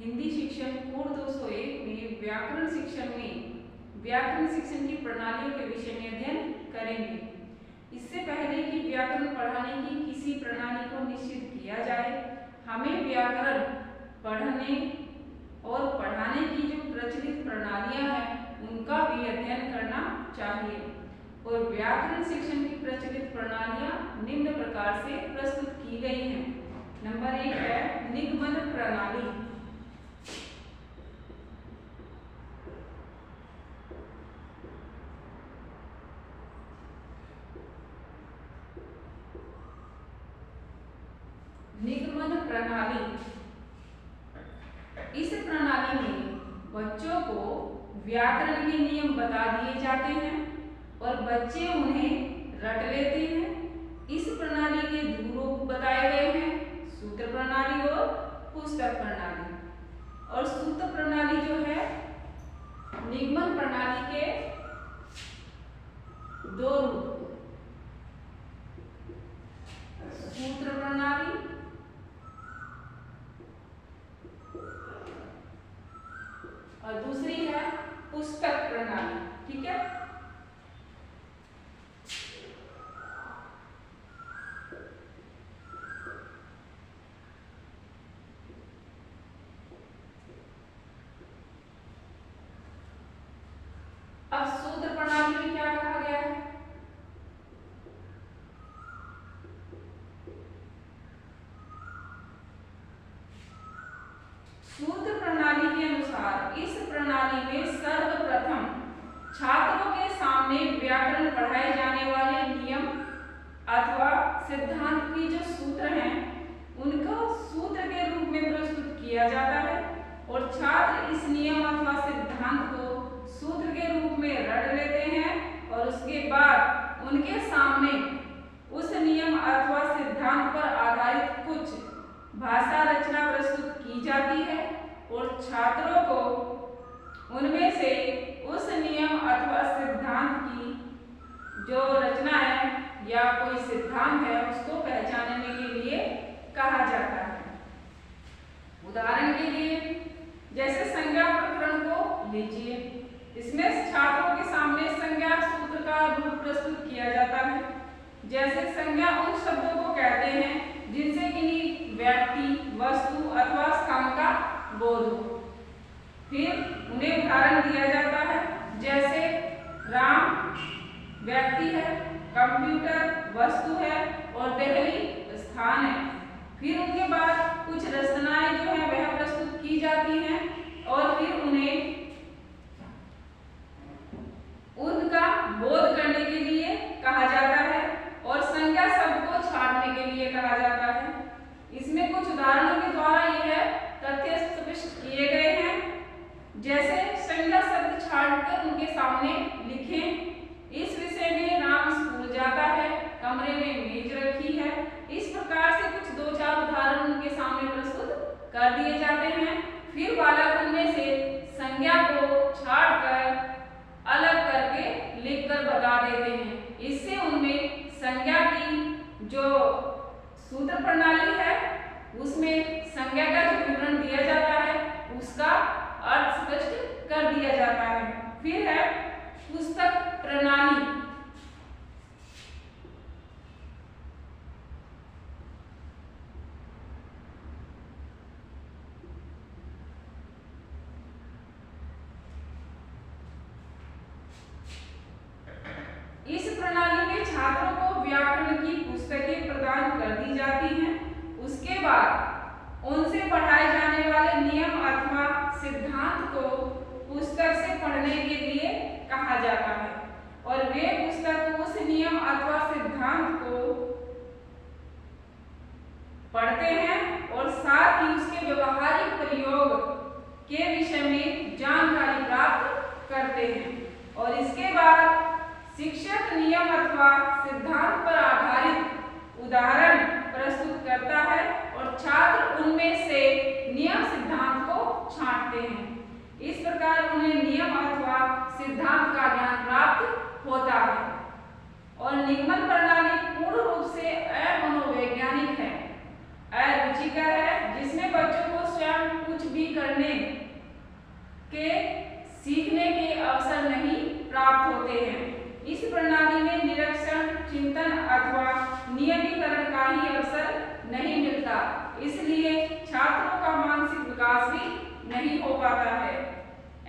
हिंदी शिक्षण कोड 201 में व्याकरण शिक्षण की प्रणालियों के विषय में अध्ययन करेंगे। इससे पहले कि व्याकरण पढ़ाने की किसी प्रणाली को निश्चित किया जाए, हमें व्याकरण पढ़ने और पढ़ाने की जो प्रचलित प्रणालियां हैं उनका भी अध्ययन करना चाहिए। और व्याकरण शिक्षण की प्रचलित प्रणालियां निम्न प्रकार से प्रस्तुत की गई हैं। नंबर 1 है निगमन प्रणाली। निगमन प्रणाली, इस प्रणाली में बच्चों को व्याकरण के नियम बता दिए जाते हैं और बच्चे उन्हें रट लेते हैं। इस प्रणाली के दो रूप बताए गए हैं, सूत्र प्रणाली और पुस्तक प्रणाली। और सूत्र प्रणाली जो है निगमन प्रणाली के दो रूप, सूत्र प्रणाली और दूसरी है पुस्तक प्रणाली। ठीक है, अब सूत्र प्रणाली में क्या कहा गया है? सूत्र प्रणाली के अनुसार इस प्रणाली में सर्वप्रथम छात्रों के सामने व्याकरण पढ़ाए जाने वाले नियम अथवा सिद्धांत की जो सूत्र हैं उनको सूत्र के रूप में प्रस्तुत किया जाता है और छात्र इस नियम अथवा सिद्धांत को सूत्र के रूप में रट लेते हैं और उसके बाद उनके सामने उस नियम अथवा सिद्धांत पर आधारित कुछ भाषा रचना प्रस्तुत की जाती है और छात्रों को उनमें से उस नियम अथवा सिद्धांत की जो रचना है या कोई सिद्धांत है उसको पहचानने के लिए कहा जाता है। उदाहरण के लिए जैसे संज्ञा प्रकरण को लीजिए, इसमें छात्रों के सामने संज्ञा सूत्र का रूप प्रस्तुत किया जाता है। जैसे संज्ञा उन शब्दों को कहते हैं जिनसे किसी व्यक्ति, वस्तु अथवा स्थान का बोध हो। फिर उन्हें उदाहरण दिया जाता है, जैसे राम व्यक्ति है, कंप्यूटर वस्तु है और दिल्ली स्थान है। फिर उनके बाद कुछ रचनाएं जो है वह प्रस्तुत की जाती हैं और फिर उन्हें उनका बोध करने के लिए कहा जाता है और संज्ञा शब्द को छांटने के लिए कहा जाता है। इसमें कुछ उदाहरणों के द्वारा यह तथ्य स्पष्ट किए गए हैं, जैसे संज्ञा शब्द छांटकर उनके सामने लिखें, इस विषय में राम स्कूल जाता है, कमरे में मेज रखी है। इस प्रकार से कुछ 2-4 उदाहरण उनके सामने प्रस्तुत कर दिए जाते हैं। फिर बालक उनमें से संज्ञा को छांटकर अलग करके लिखकर बता देते हैं। इससे उनमें संज्ञा की जो सूत्र प्रणाली है उसमें संज्ञा का जो विवरण दिया जाता है उसका अर्थ स्पष्ट कर दिया जाता है। फिर है पुस्तक प्रणाली। इस प्रणाली में छात्रों को व्याकरण की पुस्तकें प्रदान कर दी जाती हैं। उसके बाद उनसे पढ़ाए जाने वाले नियम अथवा सिद्धांत को पुस्तक से पढ़ने के लिए कहा जाता है और वे पुस्तक उस नियम अथवा सिद्धांत को पढ़ते हैं और साथ ही उसके व्यवहारिक प्रयोग के विषय में जानकारी प्राप्त करते हैं। और इसके बाद शिक्षक नियम अथवा सिद्धांत पर आधारित उदाहरण प्रस्तुत करता है और छात्र उनमें से नियम सिद्धांत को छांटते हैं। इस प्रकार उन्हें नियम अथवा सिद्धांत का ज्ञान प्राप्त होता है। और निगमन प्रणाली पूर्ण रूप से अमनोवैज्ञानिक है, अरुचिकर है, जिसमें बच्चों को स्वयं कुछ भी करने के सीखने के अवसर नहीं प्राप्त होते हैं। इस प्रणाली में निरीक्षण, चिंतन अथवा नियमीकरण का ही अवसर नहीं मिलता, इसलिए छात्रों का मानसिक विकास भी नहीं हो पाता है।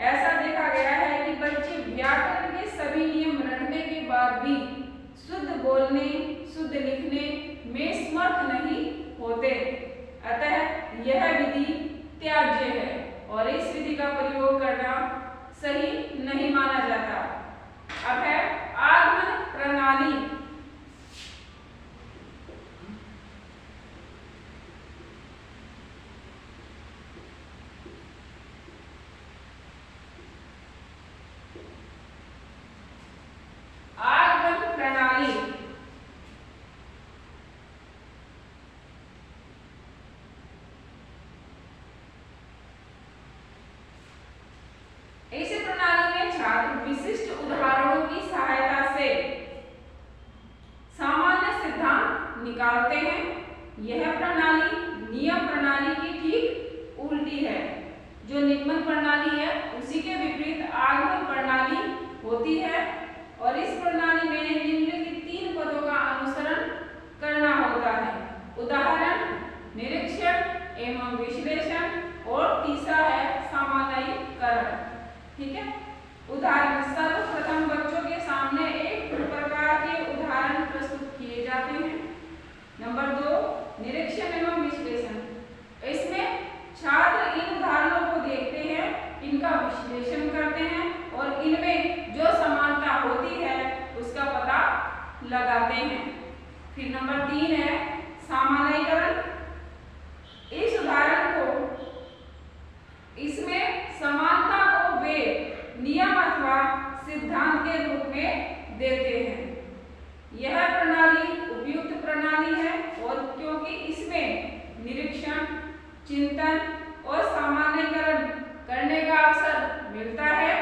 ऐसा देखा गया है कि बच्चे व्याकरण के सभी नियम रटने के बाद भी शुद्ध बोलने, शुद्ध लिखने में समर्थ नहीं होते। अतः यह विधि त्याज्य है और इस विधि का प्रयोग करना सही नहीं माना जाता। अब है आगमन प्रणाली। आगमन प्रणाली इस प्रणाली में छात्र विशिष्ट उदाहरणों की सहायता से सामान्य सिद्धांत निकालते हैं। यह प्रणाली नियम प्रणाली की ठीक उल्टी है। जो निगमन प्रणाली है उसी के विपरीत आगमन प्रणाली होती है और इस प्रणाली में निम्नलिखित 3 पदों का अनुसरण करना होता है। उदाहरण, निरीक्षण एवं विश्लेषण और तीसरा है सामान्यीकरण। ठीक है। उदाहरण, सर्वप्रथम बच्चों के सामने एक प्रकार के उदाहरण प्रस्तुत किए जाते हैं। नंबर 2, निरीक्षण एवं विश्लेषण। इसमें छात्र इन उदाहरणों को देखते हैं, इनका विश्लेषण करते हैं और इनमें जो समानता होती है उसका पता लगाते हैं। फिर नंबर 3 है सामान्यीकरण। इस उदाहरण को इसमें समानता को वे नियम अथवा सिद्धांत के रूप में देते हैं। यह प्रणाली उपयुक्त प्रणाली है और क्योंकि इसमें निरीक्षण, चिंतन और सामान्यीकरण करने का अवसर मिलता है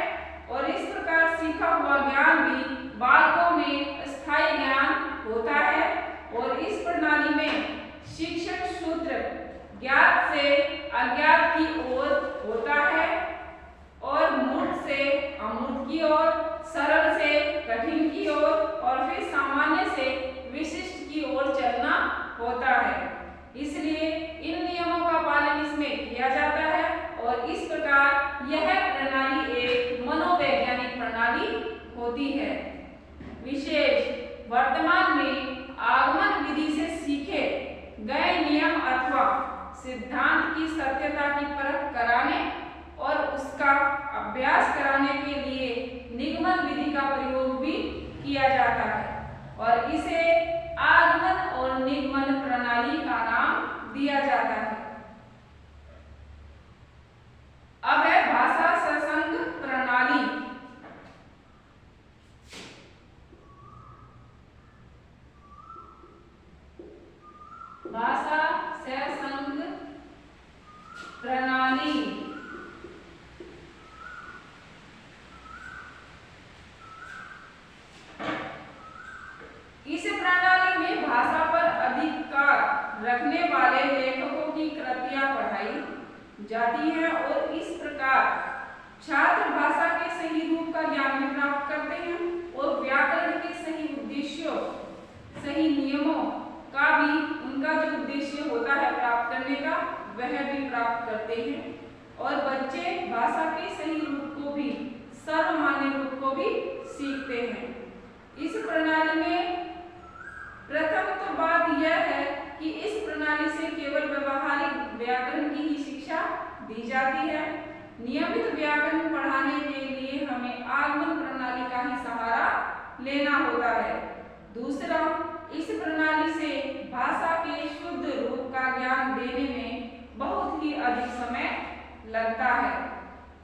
और इस प्रकार सीखा हुआ ज्ञान भी बालकों में स्थायी ज्ञान होता है और इस प्रणाली में शिक्षण सूत्र ज्ञात से अज्ञात की ओर होता है और मूर्त से अमूर्त की ओर, सरल से कठिन की ओर और फिर सामान्य से विशिष्ट की ओर चलना होता है। इसलिए इन नियमों का पालन इसमें किया जाता है और इस प्रकार यह प्रणाली एक मनोवैज्ञानिक प्रणाली होती है। विशेष, वर्तमान में आगमन विधि से सीखे गए नियम अथवा सिद्धांत की सत्यता की परख कराने और उसका अभ्यास कराने के लिए निगमन विधि का प्रयोग भी किया जाता है और इसे आगमन और निगमन प्रणाली का नाम दिया जाता है। अब है भाषा ससंग प्रणाली। भाषा ससंग प्रणाली इस प्रणाली में भाषा पर अधिकार रखने वाले लेखकों की कृतियां पढ़ाई जाती हैं और इस प्रकार छात्र भाषा के सही रूप का ज्ञान भी प्राप्त करते हैं और व्याकरण के सही उद्देश्यों, सही नियमों का भी उनका जो उद्देश्य होता है प्राप्त करने का वह भी प्राप्त करते हैं और बच्चे भाषा के सही रूप को भी, सर्वमान्य रूप को भी सीखते हैं। इस प्रणाली में प्रथम तो बात यह है कि इस प्रणाली से केवल व्यवहारिक व्याकरण की ही शिक्षा दी जाती है। नियमित व्याकरण पढ़ाने के लिए हमें आगमन प्रणाली का ही सहारा लेना होता है। दूसरा, इस प्रणाली से भाषा के शुद्ध रूप का ज्ञान देने में बहुत ही अधिक समय लगता है।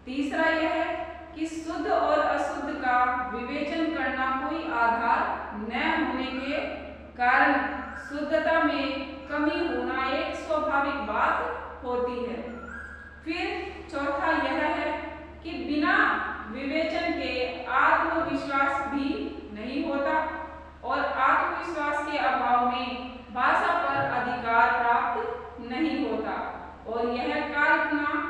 तीसरा यह है कि शुद्ध और अशुद्ध का विवेचन करना कोई आधार न होने के कारण शुद्धता में कमी होना एक स्वाभाविक बात होती है। फिर चौथा यह है कि बिना विवेचन के आत्मविश्वास भी नहीं होता और आत्मविश्वास के अभाव में भाषा पर अधिकार प्राप्त नहीं होता और यह कल्पना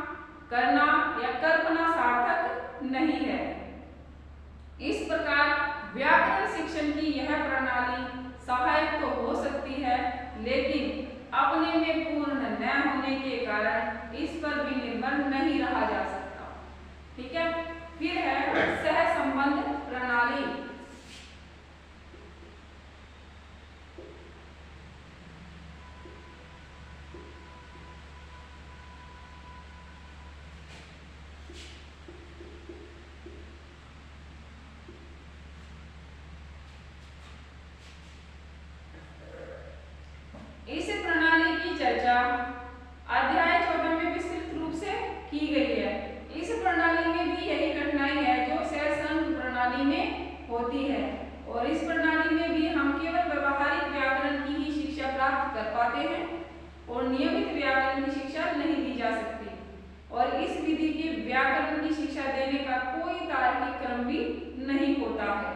नहीं होता है।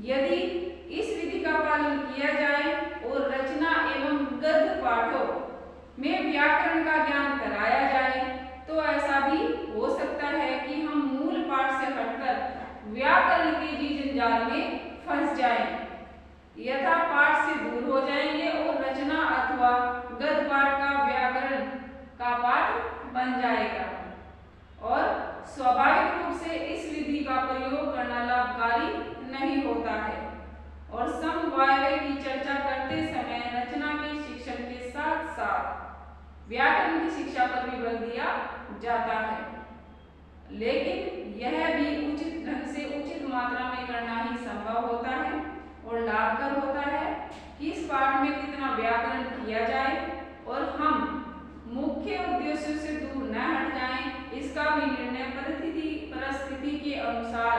यदि इस विधि का पालन किया जाए और रचना एवं गद्य पाठों में व्याकरण का ज्ञान कराया जाए तो ऐसा भी हो सकता है कि हम मूल पाठ से हटकर व्याकरण के जी जंजाल में फंस जाएं, यथा पाठ से दूर हो जाएंगे और रचना अथवा गद्य पाठ का व्याकरण का पाठ बन जाएगा। और स्वाभाविक रूप से इस विधि का प्रयोग करना लाभकारी नहीं होता है। और समवायव्य की चर्चा करते समय रचना के शिक्षण के साथ साथ व्याकरण की शिक्षा पर भी बल दिया जाता है, लेकिन यह भी उचित ढंग से उचित मात्रा में करना ही संभव होता है और लाभकर होता है कि इस पाठ में कितना व्याकरण किया जाए और हम मुख्य उद्देश्यों से दूर न हट जाएं, इसका भी निर्णय परिस्थिति के अनुसार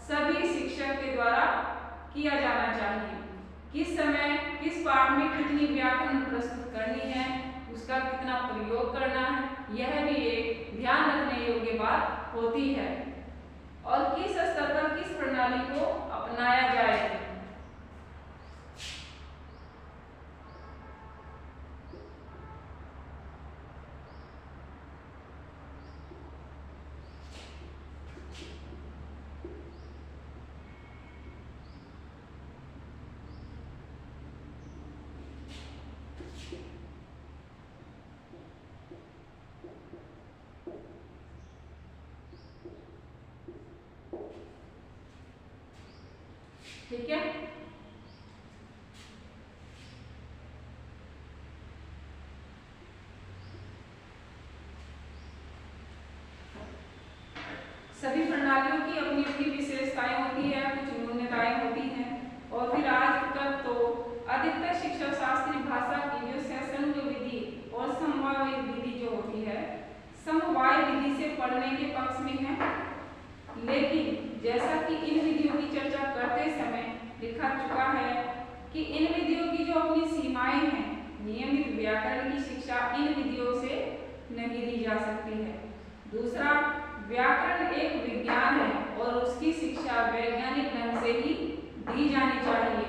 सभी शिक्षक के द्वारा किया जाना चाहिए। किस समय किस पाठ में कितनी व्याकरण प्रस्तुत करनी है, उसका कितना प्रयोग करना है, यह भी एक ध्यान रखने योग्य बात होती है। और किस स्तर पर किस प्रणाली को अपनाया जाए। ठीक है, सभी प्रणालियों की अपनी अपनी विशेषताएं होती है, कुछ न्यूनताएं होती हैं। और फिर आज तक तो अधिकतर शिक्षा शास्त्री भाषा की जो सैद्धांतिक विधि और समवाय विधि जो होती है, समवाय विधि से पढ़ने के पक्ष में है, लेकिन जैसा कि इन विधियों की चर्चा करते समय लिखा चुका है कि इन विधियों की जो अपनी सीमाएं हैं, नियमित व्याकरण की शिक्षा इन विधियों से नहीं दी जा सकती है। दूसरा, व्याकरण एक विज्ञान है और उसकी शिक्षा वैज्ञानिक ढंग से ही दी जानी चाहिए।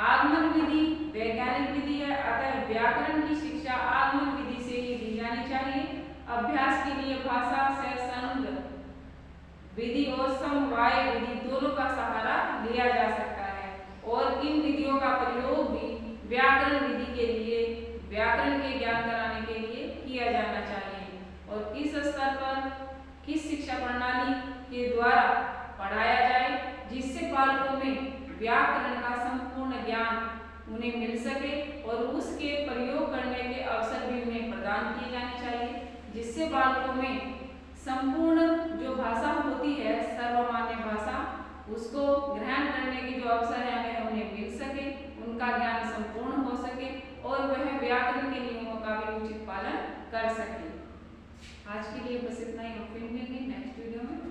आगमन विधि वैज्ञानिक विधि है, अतः व्याकरण की शिक्षा आगमन विधि से ही दी जानी चाहिए। अभ्यास के लिए भाषा सैद्धांतिक विधि और समवाय विधि दोनों का सहारा लिया जा सकता है और इन विधियों का प्रयोग भी व्याकरण विधि के लिए व्याकरण के ज्ञान कराने के लिए किया जाना चाहिए। और किस स्तर पर किस शिक्षा प्रणाली के द्वारा पढ़ाया जाए जिससे बालकों में व्याकरण का संपूर्ण ज्ञान उन्हें मिल सके और उसके प्रयोग करने के अवसर भी उन्हें प्रदान किए जाने चाहिए, जिससे बालकों में संपूर्ण जो भाषा होती है, सर्वमान्य भाषा, उसको ग्रहण करने के जो अवसर है हमें उन्हें मिल सके, उनका ज्ञान संपूर्ण हो सके और वह व्याकरण के नियमों का भी उचित पालन कर सके। आज के लिए बस इतना ही, फिर मिलेंगे नेक्स्ट वीडियो में।